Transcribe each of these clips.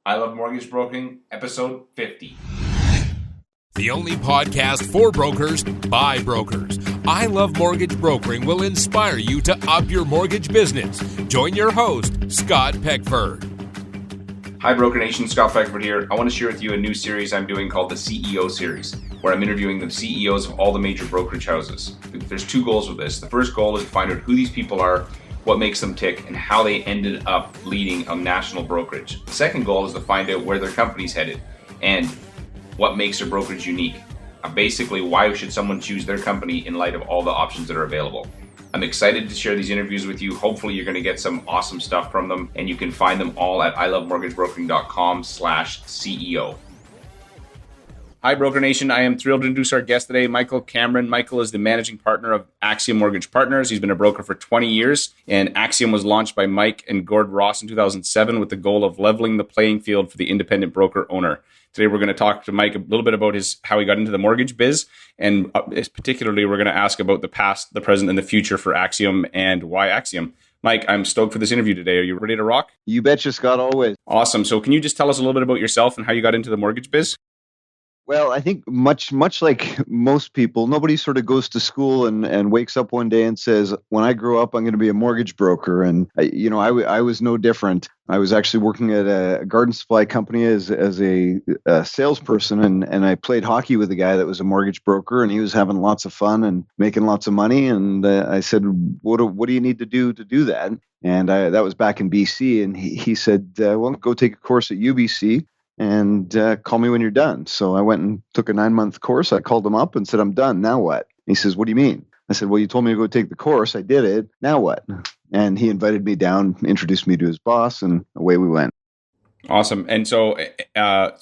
I Love Mortgage Broking, episode 50. The only podcast for brokers by brokers. I Love Mortgage Brokering will inspire you to up your mortgage business. Join your host, Scott Peckford. Hi, Broker Nation. Scott Peckford here. I want to share with you a new series I'm doing called the CEO Series, where I'm interviewing the CEOs of all the major brokerage houses. There's two goals with this. The first goal is to find out who these people are, what makes them tick, and how they ended up leading a national brokerage. The second goal is to find out where their company's headed and what makes their brokerage unique. Basically, why should someone choose their company in light of all the options that are available? I'm excited to share these interviews with you. Hopefully you're going to get some awesome stuff from them, and you can find them all at ilovemortgagebrokering.com/CEO. Hi, Broker Nation. I am thrilled to introduce our guest today, Michael Cameron. Michael is the managing partner of Axiom Mortgage Partners. He's been a broker for 20 years, and Axiom was launched by Mike and Gord Ross in 2007 with the goal of leveling the playing field for the independent broker owner. Today, we're going to talk to Mike a little bit about how he got into the mortgage biz, and particularly, we're going to ask about the past, the present, and the future for Axiom and why Axiom. Mike, I'm stoked for this interview today. Are you ready to rock? You betcha, Scott, always. Awesome. So can you just tell us a little bit about yourself and how you got into the mortgage biz? Well, I think much like most people, nobody sort of goes to school and wakes up one day and says, when I grow up, I'm going to be a mortgage broker. And, I was no different. I was actually working at a garden supply company as a salesperson, and I played hockey with a guy that was a mortgage broker, and he was having lots of fun and making lots of money. And I said, what do you need to do that? And that was back in BC. And he said, well, go take a course at UBC. And call me when you're done. So I went and took a 9-month course. I called him up and said, I'm done. Now what? He says, what do you mean? I said, well, you told me to go take the course. I did it. Now what? And he invited me down, introduced me to his boss, and away we went. Awesome. And so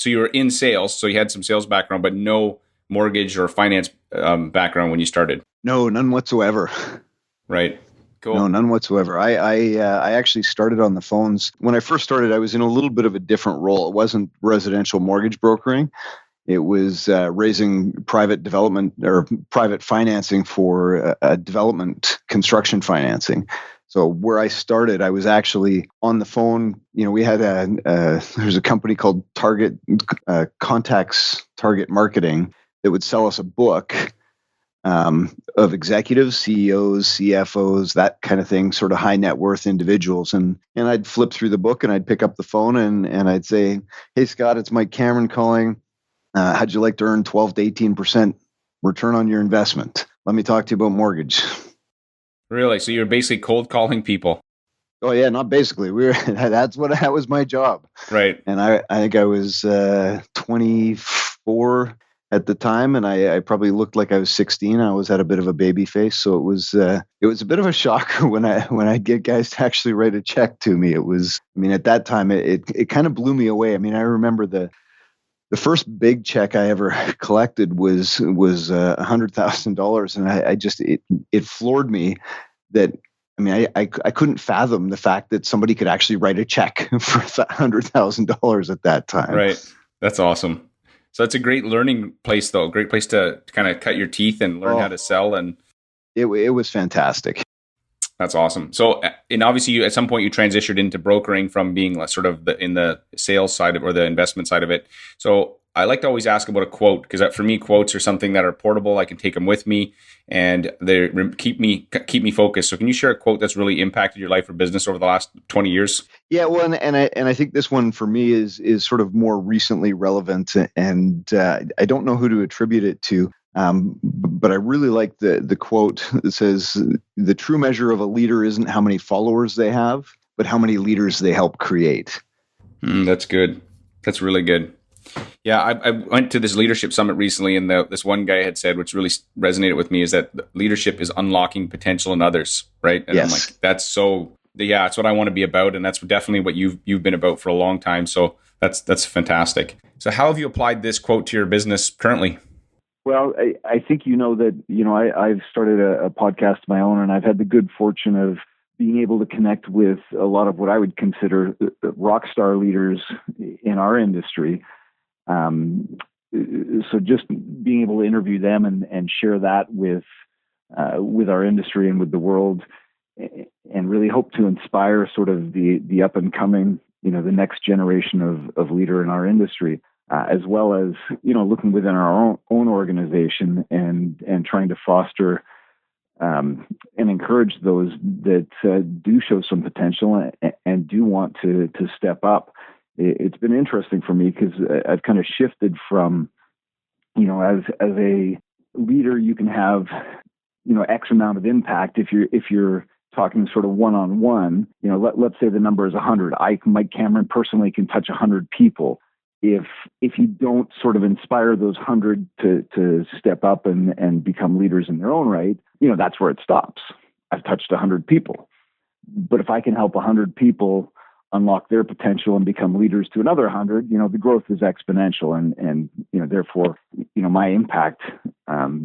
you were in sales, so you had some sales background, but no mortgage or finance background when you started? No, none whatsoever. Right. Cool. No, none whatsoever. I actually started on the phones. When I first started, I was in a little bit of a different role. It wasn't residential mortgage brokering. It was raising private development or private financing for development construction financing. So where I started, I was actually on the phone. We had there's a company called Target Contacts Target Marketing that would sell us a book of executives, CEOs, CFOs, that kind of thing, sort of high net worth individuals. And I'd flip through the book and I'd pick up the phone and I'd say, hey, Scott, it's Mike Cameron calling. How'd you like to earn 12 to 18% return on your investment? Let me talk to you about mortgage. Really? So you're basically cold calling people? Oh yeah, not basically. That was my job. Right. And I think I was 24 at the time, and I probably looked like I was 16. I always had a bit of a baby face, so it was a bit of a shocker when I'd get guys to actually write a check to me. It was, at that time it kind of blew me away. I remember the first big check I ever collected was $100,000, and I just it floored me that. I couldn't fathom the fact that somebody could actually write a check for $100,000 at that time. Right. That's awesome. So it's a great learning place, though. Great place to kind of cut your teeth and learn how to sell. And it was fantastic. That's awesome. So, and obviously, at some point, you transitioned into brokering from being sort of in the sales side or the investment side of it. So I like to always ask about a quote, because for me, quotes are something that are portable. I can take them with me, and they keep me focused. So can you share a quote that's really impacted your life or business over the last 20 years? Yeah, well, and I think this one for me is sort of more recently relevant, and I don't know who to attribute it to, but I really like the quote that says, "The true measure of a leader isn't how many followers they have, but how many leaders they help create." That's good. That's really good. Yeah, I went to this leadership summit recently, and this one guy had said, which really resonated with me, is that leadership is unlocking potential in others, right? And yes. I'm like, that's what I want to be about, and that's definitely what you've been about for a long time. So that's fantastic. So how have you applied this quote to your business currently? Well, I think that I've started a podcast of my own, and I've had the good fortune of being able to connect with a lot of what I would consider rock star leaders in our industry. So just being able to interview them and share that with our industry and with the world, and really hope to inspire sort of the up and coming the next generation of leader in our industry, as well as, looking within our own organization and trying to foster and encourage those that do show some potential and do want to step up. It's been interesting for me because I've kind of shifted from, as a leader, you can have, X amount of impact if you're talking sort of one-on-one. Let's say the number is 100. Mike Cameron personally can touch 100 people. If you don't sort of inspire those 100 to step up and become leaders in their own right, that's where it stops. I've touched 100 people. But if I can help 100 people unlock their potential and become leaders to another 100, the growth is exponential, and therefore, my impact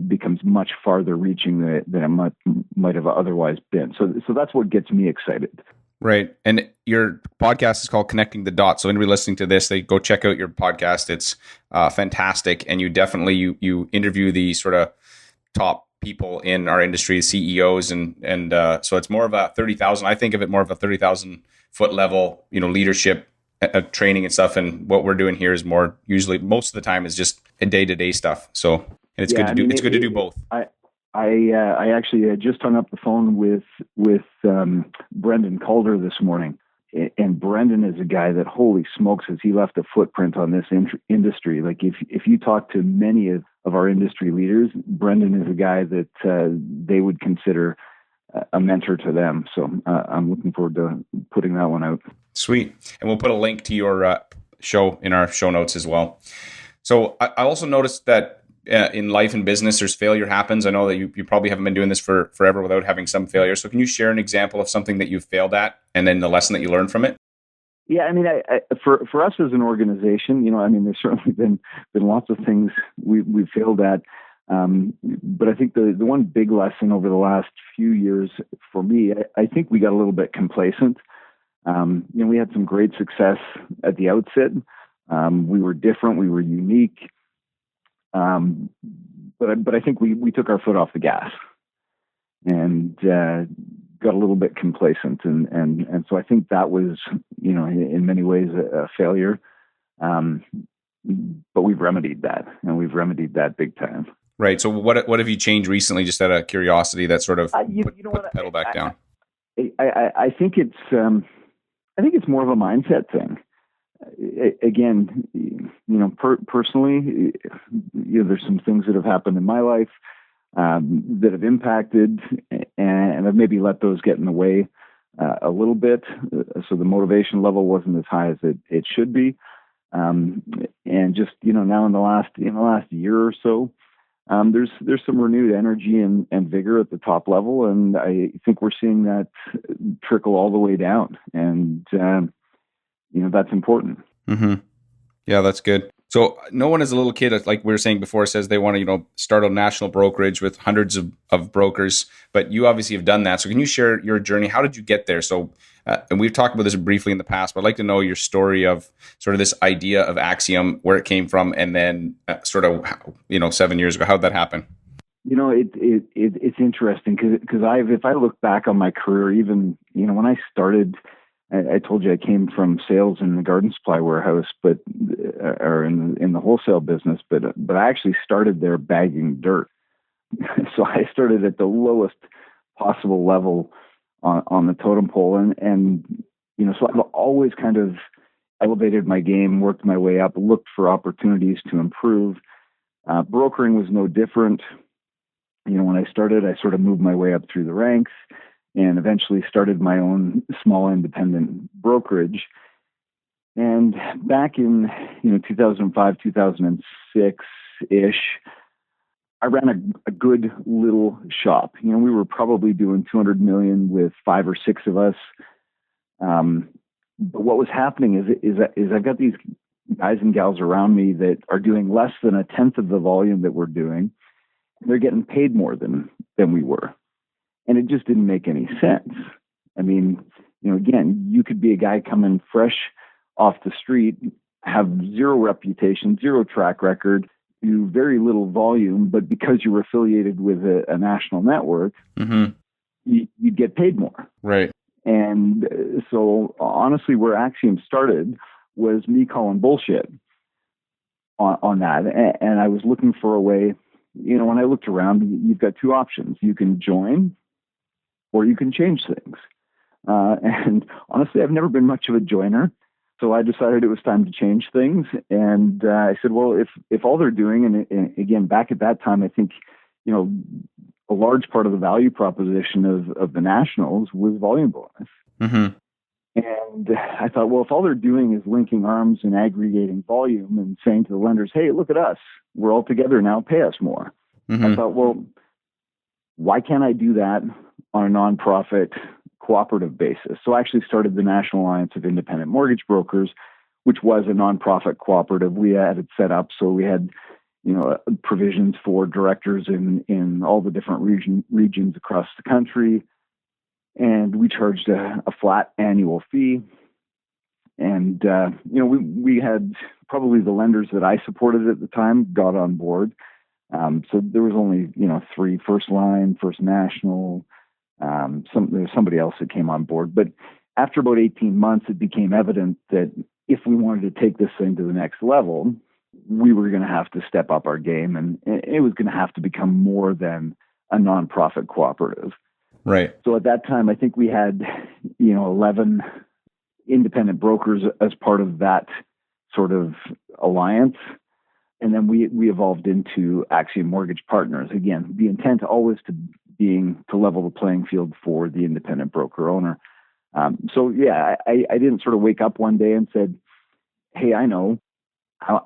becomes much farther reaching than it might have otherwise been. So that's what gets me excited. Right. And your podcast is called Connecting the Dots. So anybody listening to this, they go check out your podcast. It's fantastic. And you definitely, you interview the sort of top people in our industry, CEOs. And so it's more of a 30,000, I think of it more of a 30,000 foot level, leadership training and stuff. And what we're doing here is more, usually most of the time, is just a day-to-day stuff. So, and it's good to do. It's good to do both. I actually just hung up the phone with Brendan Calder this morning, and Brendan is a guy that, holy smokes, has he left a footprint on this industry. Like if you talk to many of our industry leaders, Brendan is a guy that they would consider a mentor to them. So I'm looking forward to putting that one out. Sweet, and we'll put a link to your show in our show notes as well. So I also noticed that. In life and business, there's failure happens. I know that you probably haven't been doing this for forever without having some failure. So can you share an example of something that you've failed at and then the lesson that you learned from it? Yeah, I mean, for us as an organization, there's certainly been lots of things we've failed at. But I think the one big lesson over the last few years for me, I think we got a little bit complacent. We had some great success at the outset. We were different. We were unique. But I think we took our foot off the gas and got a little bit complacent, and so I think that was in many ways a failure. But we've remedied that, and we've remedied that big time. Right. So what have you changed recently, just out of curiosity, that sort of put the pedal back down? I think it's more of a mindset thing. Again, personally, there's some things that have happened in my life that have impacted, and I've maybe let those get in the way a little bit. So the motivation level wasn't as high as it should be. And just now in the last year or so, there's some renewed energy and vigor at the top level, and I think we're seeing that trickle all the way down. And that's important. Mm-hmm. Yeah, that's good. So no one as a little kid, like we were saying before, says they want to, start a national brokerage with hundreds of brokers, but you obviously have done that. So can you share your journey? How did you get there? So, and we've talked about this briefly in the past, but I'd like to know your story of sort of this idea of Axiom, where it came from, and then 7 years ago, how did that happen? It's interesting because if I look back on my career, even, when I started, I told you I came from sales in the garden supply warehouse, or in the wholesale business, but I actually started there bagging dirt. So I started at the lowest possible level on the totem pole, and so I've always kind of elevated my game, worked my way up, looked for opportunities to improve. Brokering was no different. When I started, I sort of moved my way up through the ranks, and eventually started my own small independent brokerage. And back in 2005, 2006-ish, I ran a good little shop. We were probably doing $200 million with 5 or 6 of us. But what was happening is I've got these guys and gals around me that are doing less than a tenth of the volume that we're doing. They're getting paid more than we were. And it just didn't make any sense. I mean, again, you could be a guy coming fresh off the street, have zero reputation, zero track record, do very little volume, but because you were affiliated with a national network, mm-hmm. you'd get paid more. Right. And so honestly, where Axiom started was me calling bullshit on that. And I was looking for a way, when I looked around, you've got two options. You can join or you can change things. And honestly, I've never been much of a joiner. So I decided it was time to change things. And I said, well, if all they're doing, and again, back at that time, I think, a large part of the value proposition of the Nationals was volume bonus. Mm-hmm. And I thought, well, if all they're doing is linking arms and aggregating volume and saying to the lenders, hey, look at us, we're all together now, pay us more. Mm-hmm. I thought, well, why can't I do that on a nonprofit cooperative basis? So I actually started the National Alliance of Independent Mortgage Brokers, which was a nonprofit cooperative. We had it set up so we had provisions for directors in all the different regions across the country. And we charged a flat annual fee. And, we had probably the lenders that I supported at the time got on board. So there was only, 3, First Line, First National, there was somebody else that came on board. But after about 18 months, it became evident that if we wanted to take this thing to the next level, we were going to have to step up our game, and it was going to have to become more than a nonprofit cooperative. Right. So at that time, I think we had, 11 independent brokers as part of that sort of alliance. And then we evolved into Axiom Mortgage Partners. Again, the intent always to level the playing field for the independent broker owner. I didn't sort of wake up one day and said, hey, I know,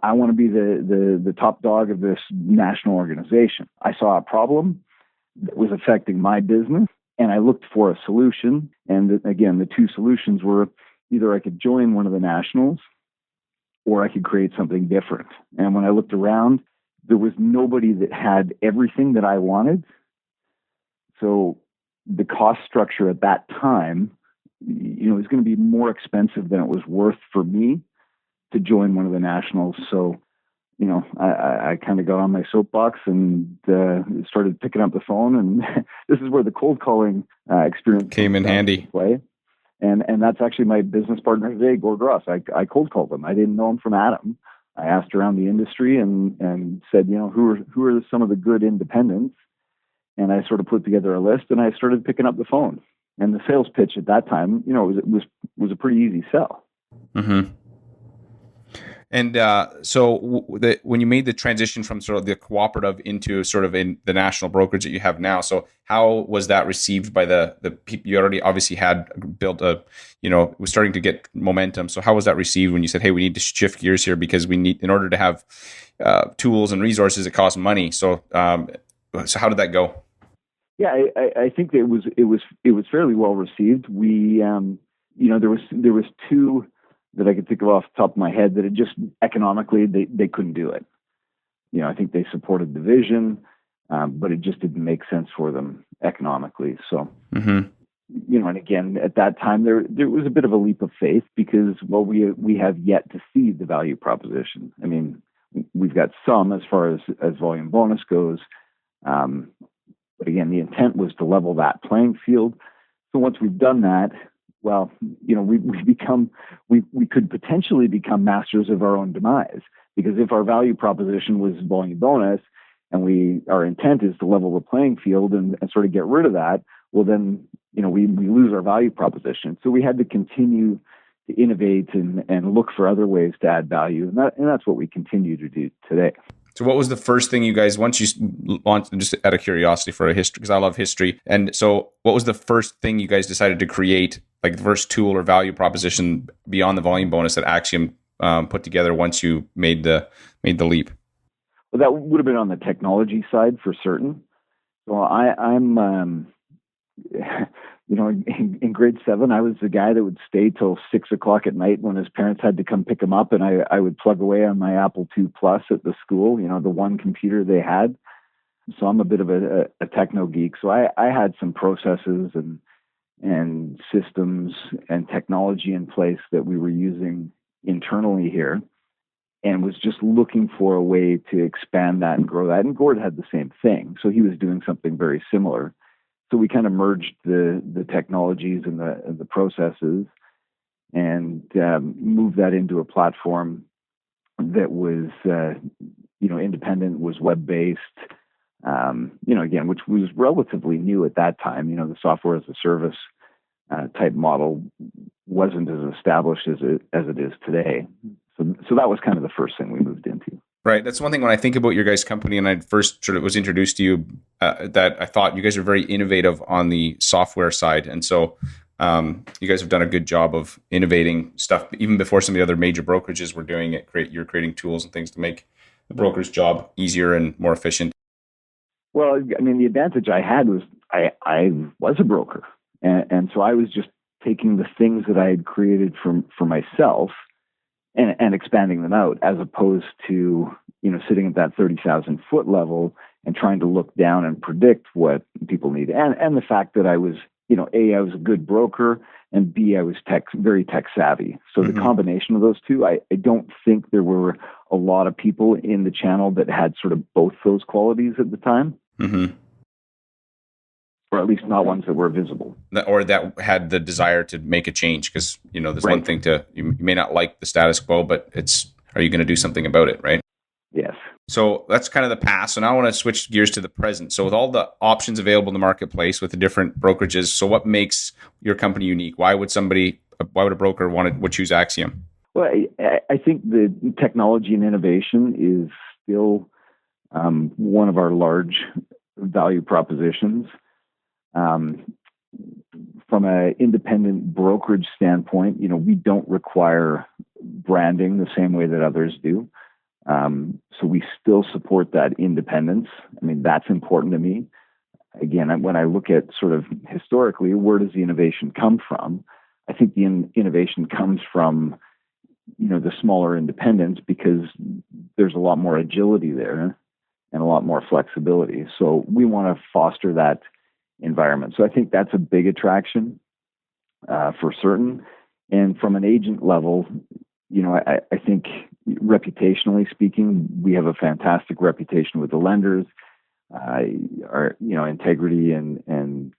I want to be the top dog of this national organization. I saw a problem that was affecting my business, and I looked for a solution. And again, the two solutions were either I could join one of the nationals or I could create something different. And when I looked around, there was nobody that had everything that I wanted. So the cost structure at that time, was going to be more expensive than it was worth for me to join one of the nationals. So, I kind of got on my soapbox and started picking up the phone. And this is where the cold calling experience came in handy. Play. And that's actually my business partner today, Gord Ross. I cold called him. I didn't know him from Adam. I asked around the industry and said, who are some of the good independents? And I sort of put together a list and I started picking up the phone. And the sales pitch at that time, it was a pretty easy sell. Mm-hmm. And when you made the transition from sort of the cooperative into sort of in the national brokerage that you have now, so how was that received by the people? You already obviously had built was starting to get momentum. So how was that received when you said, hey, we need to shift gears here because we need, in order to have tools and resources, it costs money. So how did that go? Yeah, I think it was fairly well received. We, there was two that I could think of off the top of my head that it just economically they couldn't do it. I think they supported the vision, but it just didn't make sense for them economically. So, mm-hmm. And again, at that time there was a bit of a leap of faith because, well, we have yet to see the value proposition. I mean, we've got some as far as volume bonus goes. But again, the intent was to level that playing field. So once we've done that, well, we could potentially become masters of our own demise, because if our value proposition was volume bonus and our intent is to level the playing field and sort of get rid of that, well then, we lose our value proposition. So we had to continue to innovate and look for other ways to add value. And that's what we continue to do today. So what was the first thing you guys, once you launched, just out of curiosity for a history, because I love history. And so what was the first thing you guys decided to create, like the first tool or value proposition beyond the volume bonus that Axiom put together once you made the leap? Well, that would have been on the technology side for certain. So I'm in grade 7, I was the guy that would stay till 6:00 at night when his parents had to come pick him up, and I would plug away on my Apple II Plus at the school, the one computer they had. So I'm a bit of a techno geek. So I had some processes and systems and technology in place that we were using internally here, and was just looking for a way to expand that and grow that. And Gord had the same thing. So he was doing something very similar. So we kind of merged the technologies and the processes and moved that into a platform that was independent, was web-based, again, which was relatively new at that time. The software as a service type model wasn't as established as it is today. So that was kind of the first thing we moved into. Right. That's one thing when I think about your guys' company, and I first sort of was introduced to you, that I thought you guys are very innovative on the software side. And so you guys have done a good job of innovating stuff even before some of the other major brokerages were doing it. You're creating tools and things to make the broker's job easier and more efficient. Well, I mean, the advantage I had was I was a broker. And so I was just taking the things that I had created for myself and expanding them out, as opposed to, sitting at that 30,000 foot level and trying to look down and predict what people need. And the fact that I was, A, I was a good broker, and B, I was very tech savvy. So the combination of those two, I don't think there were a lot of people in the channel that had sort of both those qualities at the time. Mm-hmm. Or at least not ones that were visible. Or that had the desire to make a change, because, there's one thing you may not like the status quo, but are you going to do something about it, right? Yes. So that's kind of the past. So now I want to switch gears to the present. So with all the options available in the marketplace with the different brokerages, so what makes your company unique? Why would a broker would choose Axiom? Well, I think the technology and innovation is still one of our large value propositions. From an independent brokerage standpoint, we don't require branding the same way that others do. So we still support that independence. I mean, that's important to me. Again, when I look at sort of historically, where does the innovation come from? I think the innovation comes from, the smaller independents, because there's a lot more agility there and a lot more flexibility. So we want to foster that environment. So I think that's a big attraction for certain. And from an agent level, I think reputationally speaking, we have a fantastic reputation with the lenders. Our integrity and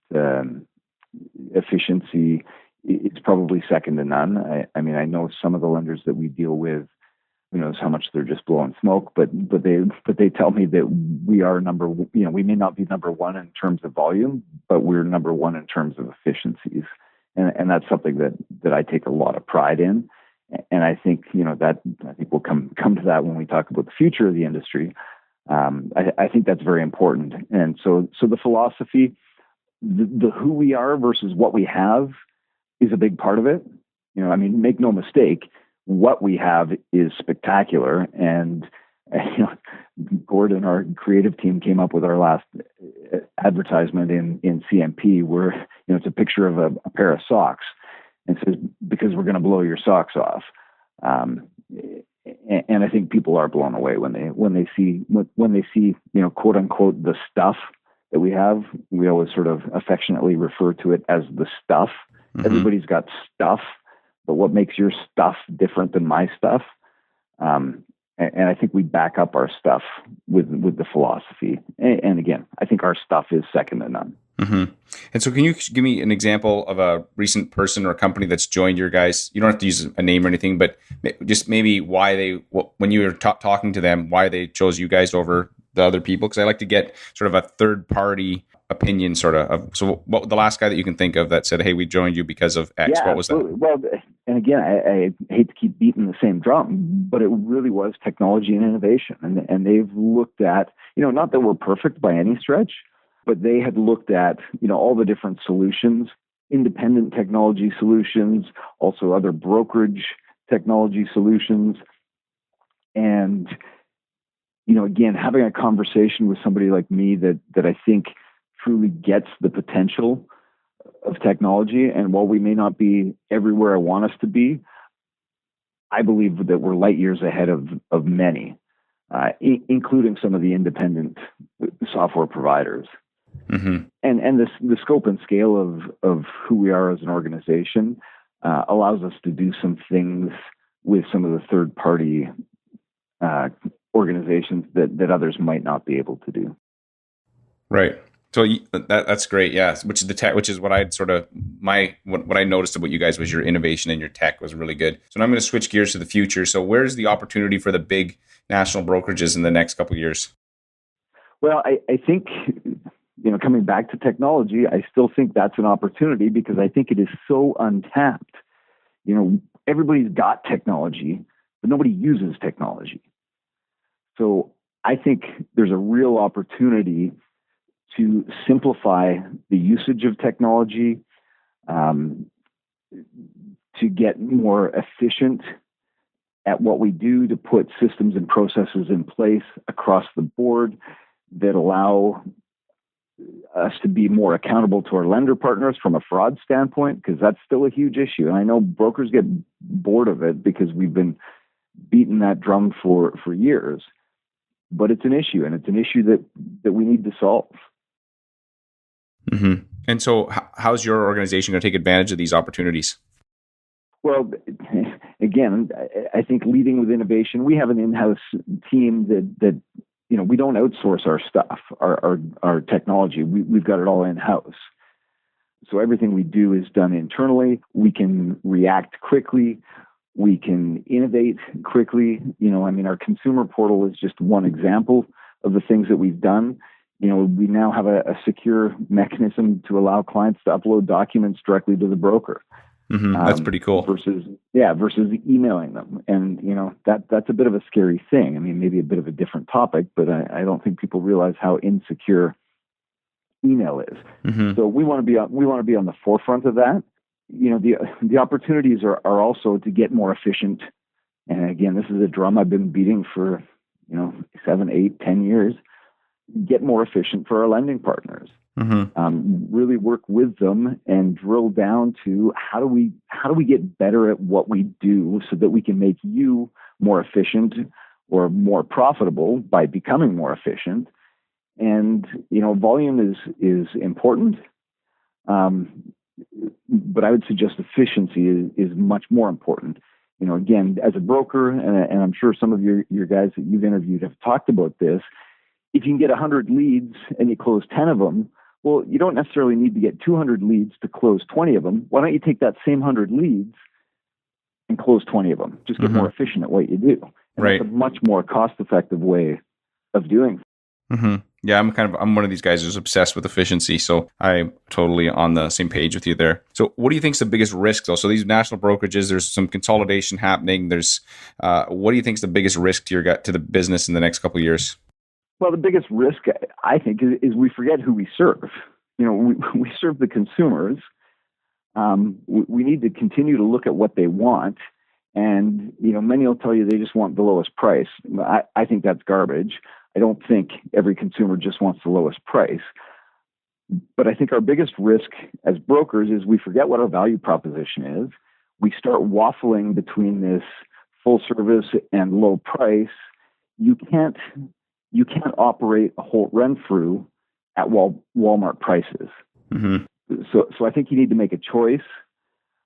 efficiency is probably second to none. I mean, I know some of the lenders that we deal with, who knows how much they're just blowing smoke, but they tell me that we are we may not be number one in terms of volume, but we're number one in terms of efficiencies. And that's something that I take a lot of pride in. And I think, I think we'll come to that when we talk about the future of the industry. I think that's very important. And so the philosophy, the who we are versus what we have is a big part of it. Make no mistake, what we have is spectacular. And, Gordon, our creative team, came up with our last advertisement in CMP where, it's a picture of a pair of socks and says, because we're going to blow your socks off. And I think people are blown away when they see, quote unquote, the stuff that we have. We always sort of affectionately refer to it as the stuff. Mm-hmm. Everybody's got stuff, but what makes your stuff different than my stuff? And I think we back up our stuff with the philosophy. And again, I think our stuff is second to none. Mm-hmm. And so can you give me an example of a recent person or a company that's joined your guys? You don't have to use a name or anything, but just maybe why when you were talking to them, why they chose you guys over the other people? Because I like to get sort of a third party opinion so what the last guy that you can think of that said, hey, we joined you because of X? Yeah, what was absolutely. that? Well, and again, I hate to keep beating the same drum, but it really was technology and innovation. And they've looked at, not that we're perfect by any stretch, but they had looked at, all the different solutions, independent technology solutions, also other brokerage technology solutions. And, again, having a conversation with somebody like me that I think truly gets the potential of technology. And while we may not be everywhere I want us to be, I believe that we're light years ahead of many, including some of the independent software providers. Mm-hmm. And the scope and scale of who we are as an organization allows us to do some things with some of the third party organizations that others might not be able to do. Right. So that's great, yeah. Which is which is what I'd sort of what I noticed about you guys was your innovation and your tech was really good. So now I'm going to switch gears to the future. So where's the opportunity for the big national brokerages in the next couple of years? Well, I think, coming back to technology, I still think that's an opportunity because I think it is so untapped. Everybody's got technology, but nobody uses technology. So I think there's a real opportunity to simplify the usage of technology, to get more efficient at what we do, to put systems and processes in place across the board that allow us to be more accountable to our lender partners from a fraud standpoint, because that's still a huge issue. And I know brokers get bored of it because we've been beating that drum for years, but it's an issue, and it's an issue that we need to solve. Mm-hmm. And so how's your organization going to take advantage of these opportunities? Well, again, I think leading with innovation, we have an in-house team that we don't outsource our stuff, our technology. We've got it all in-house. So everything we do is done internally. We can react quickly. We can innovate quickly. Our consumer portal is just one example of the things that we've done. We now have a secure mechanism to allow clients to upload documents directly to the broker. Mm-hmm. That's pretty cool. Versus emailing them. And, that's a bit of a scary thing. Maybe a bit of a different topic, but I don't think people realize how insecure email is. Mm-hmm. So we want to be on the forefront of that. The opportunities are also to get more efficient. And again, this is a drum I've been beating for, 7, 8, 10 years. Get more efficient for our lending partners. Mm-hmm. Really work with them and drill down to how do we get better at what we do so that we can make you more efficient or more profitable by becoming more efficient. And volume is important, but I would suggest efficiency is much more important. Again, as a broker, and I'm sure some of your guys that you've interviewed have talked about this. If you can get 100 leads and you close 10 of them, well, you don't necessarily need to get 200 leads to close 20 of them. Why don't you take that same 100 leads and close 20 of them? Just get more efficient at what you do. And right. That's a much more cost-effective way of doing it. Mm-hmm. Yeah, I'm one of these guys who's obsessed with efficiency. So I'm totally on the same page with you there. So what do you think is the biggest risk though? So these national brokerages, there's some consolidation happening. There's, what do you think is the biggest risk to the business in the next couple of years? Well, the biggest risk, I think, is we forget who we serve. We serve the consumers. We need to continue to look at what they want. And, many will tell you they just want the lowest price. I think that's garbage. I don't think every consumer just wants the lowest price. But I think our biggest risk as brokers is we forget what our value proposition is. We start waffling between this full service and low price. You can't operate a Holt Renfrew at Walmart prices. Mm-hmm. So I think you need to make a choice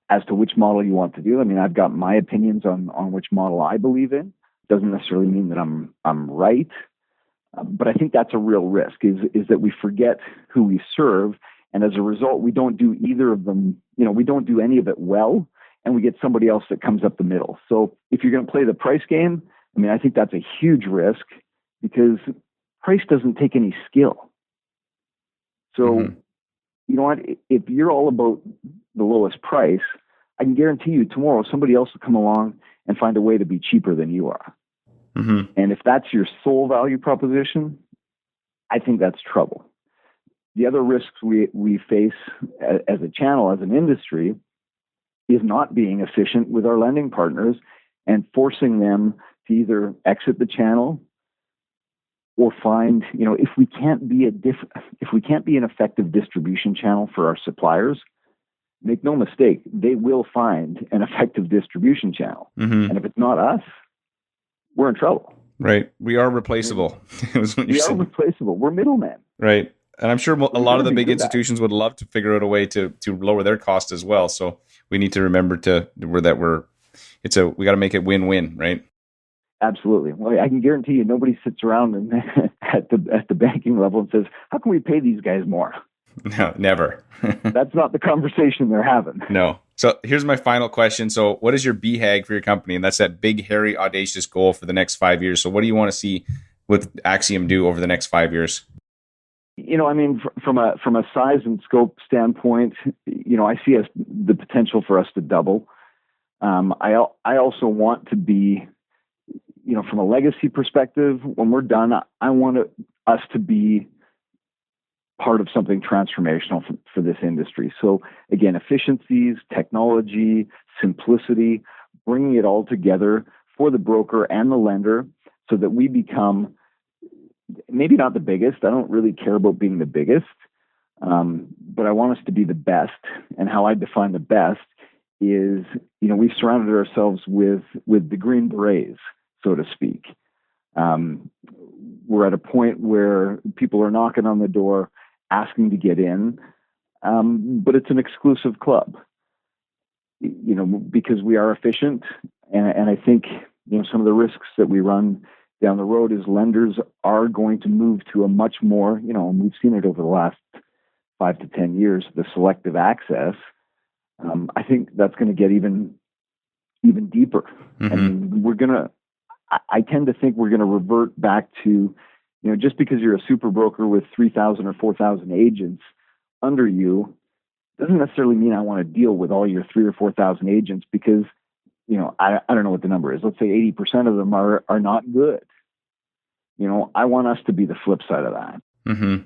as to which model you want to do. I've got my opinions on which model I believe in. Doesn't necessarily mean that I'm right, but I think that's a real risk is that we forget who we serve, and as a result, we don't do either of them. We don't do any of it well, and we get somebody else that comes up the middle. So if you're going to play the price game, I think that's a huge risk. Because price doesn't take any skill. So, You know what? If you're all about the lowest price, I can guarantee you tomorrow somebody else will come along and find a way to be cheaper than you are. Mm-hmm. And if that's your sole value proposition, I think that's trouble. The other risks we face as a channel, as an industry, is not being efficient with our lending partners and forcing them to either exit the channel or find, if we can't be an effective distribution channel for our suppliers, make no mistake, they will find an effective distribution channel. Mm-hmm. And if it's not us, we're in trouble. Right. We are replaceable. We are replaceable. We're middlemen. Right. And I'm sure a lot of the big institutions would love to figure out a way to lower their cost as well. So we need to remember we got to make it win-win, right? Absolutely. Well, I can guarantee you nobody sits around and at the banking level and says, how can we pay these guys more? No, never. That's not the conversation they're having. No. So here's my final question. So what is your BHAG for your company? And that's that big, hairy, audacious goal for the next 5 years. So what do you want to see with Axiom do over the next 5 years? I mean, from a size and scope standpoint, I see the potential for us to double. I also want to be, from a legacy perspective, when we're done, I want us to be part of something transformational for this industry. So again, efficiencies, technology, simplicity, bringing it all together for the broker and the lender so that we become maybe not the biggest. I don't really care about being the biggest, but I want us to be the best. And how I define the best is, we've surrounded ourselves with the Green Berets, so to speak. We're at a point where people are knocking on the door asking to get in, but it's an exclusive club, because we are efficient. And I think, some of the risks that we run down the road is lenders are going to move to a much more, and we've seen it over the last 5 to 10 years, the selective access. I think that's going to get even deeper. Mm-hmm. I mean, I tend to think we're going to revert back to, just because you're a super broker with 3,000 or 4,000 agents under you, doesn't necessarily mean I want to deal with all your 3,000 or 4,000 agents because, I don't know what the number is. Let's say 80% of them are not good. I want us to be the flip side of that. Mm-hmm.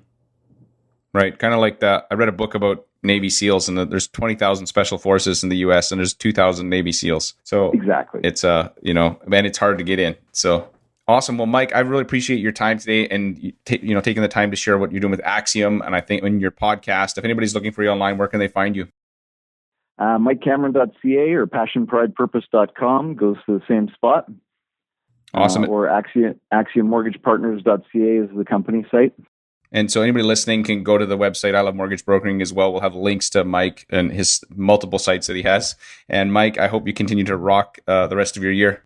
Right. Kind of like I read a book about Navy SEALs, and there's 20,000 special forces in the U.S. and there's 2,000 Navy SEALs. So exactly, it's man, it's hard to get in. So awesome. Well, Mike, I really appreciate your time today and taking the time to share what you're doing with Axiom. And I think in your podcast, if anybody's looking for you online, where can they find you? MikeCameron.ca or passionpridepurpose.com goes to the same spot. Awesome. Or AxiomMortgagePartners.ca is the company site. And so anybody listening can go to the website, I Love Mortgage Brokering as well. We'll have links to Mike and his multiple sites that he has. And Mike, I hope you continue to rock the rest of your year.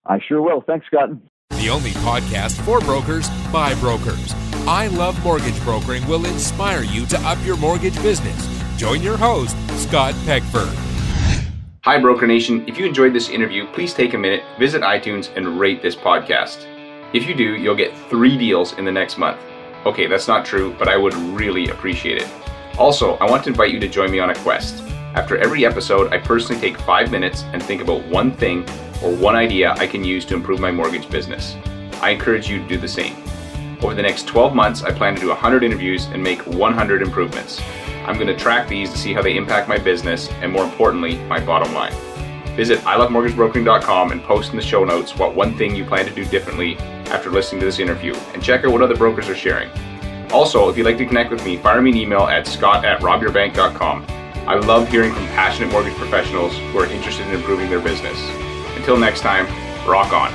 I sure will. Thanks, Scott. The only podcast for brokers by brokers. I Love Mortgage Brokering will inspire you to up your mortgage business. Join your host, Scott Peckford. Hi, Broker Nation. If you enjoyed this interview, please take a minute, visit iTunes, and rate this podcast. If you do, you'll get 3 deals in the next month. Okay, that's not true, but I would really appreciate it. Also, I want to invite you to join me on a quest. After every episode, I personally take 5 minutes and think about one thing or one idea I can use to improve my mortgage business. I encourage you to do the same. Over the next 12 months, I plan to do 100 interviews and make 100 improvements. I'm going to track these to see how they impact my business and, more importantly, my bottom line. Visit ilovemortgagebrokering.com and post in the show notes what one thing you plan to do differently after listening to this interview, and check out what other brokers are sharing. Also, if you'd like to connect with me, fire me an email at scott@robyourbank.com. I love hearing from passionate mortgage professionals who are interested in improving their business. Until next time, rock on.